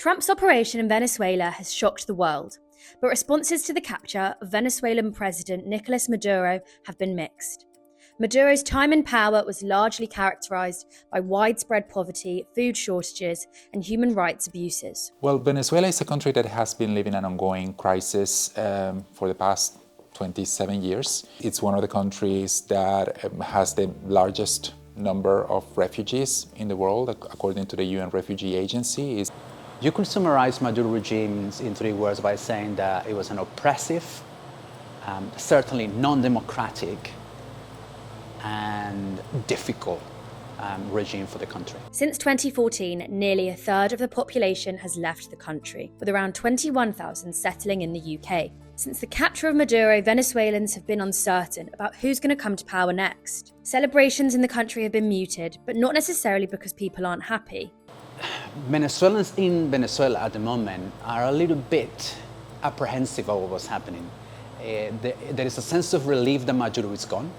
Trump's operation in Venezuela has shocked the world, but responses to the capture of Venezuelan President Nicolás Maduro have been mixed. Maduro's time in power was largely characterized by widespread poverty, food shortages, and human rights abuses. Well, Venezuela is a country that has been living an ongoing crisis for the past 27 years. It's one of the countries that has the largest number of refugees in the world, according to the UN Refugee Agency. You could summarize Maduro regime in 3 words by saying that it was an oppressive, certainly non-democratic, and difficult regime for the country. Since 2014, nearly a third of the population has left the country, with around 21,000 settling in the UK. Since the capture of Maduro, Venezuelans have been uncertain about who's going to come to power next. Celebrations in the country have been muted, but not necessarily because people aren't happy. Venezuelans in Venezuela at the moment are a little bit apprehensive of what's happening. There is a sense of relief that Maduro is gone,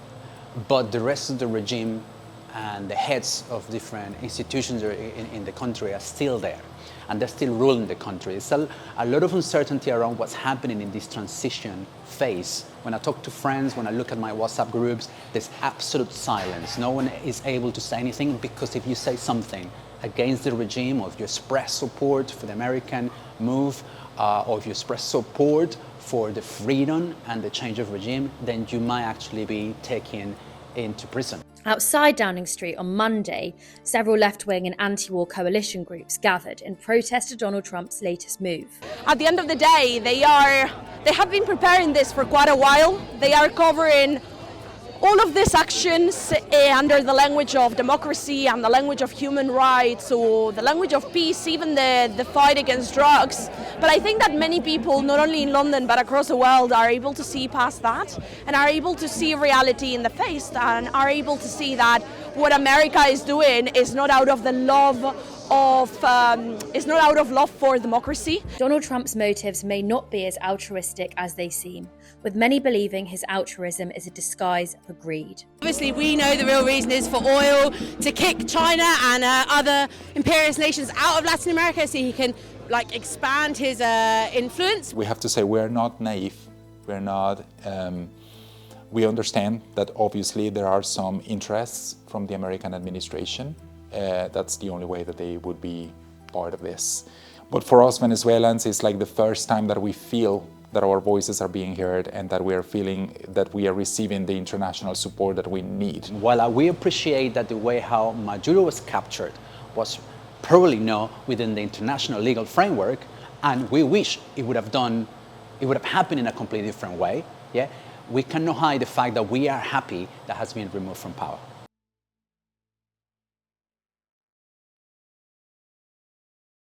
but the rest of the regime and the heads of different institutions in the country are still there, and they're still ruling the country. There's a lot of uncertainty around what's happening in this transition phase. When I talk to friends, when I look at my WhatsApp groups, there's absolute silence. No one is able to say anything, because if you say something against the regime, or if you express support for the American move, or if you express support for the freedom and the change of regime, then you might actually be taken into prison. Outside Downing Street on Monday, several left-wing and anti-war coalition groups gathered in protest of Donald Trump's latest move. At the end of the day, they have been preparing this for quite a while. They are covering all of these actions under the language of democracy and the language of human rights, or the language of peace, even the fight against drugs. But I think that many people, not only in London but across the world, are able to see past that and are able to see reality in the face, and are able to see that what America is doing is not out of the love for democracy. Donald Trump's motives may not be as altruistic as they seem, with many believing his altruism is a disguise for greed. Obviously, we know the real reason is for oil, to kick China and other imperialist nations out of Latin America so he can expand his influence. We have to say we're not naive. We're not. We understand that obviously there are some interests from the American administration. That's the only way that they would be part of this. But for us Venezuelans, it's like the first time that we feel that our voices are being heard, and that we are feeling that we are receiving the international support that we need. While we appreciate that the way how Maduro was captured was probably not within the international legal framework, and we wish it would have happened in a completely different way, we cannot hide the fact that we are happy that has been removed from power.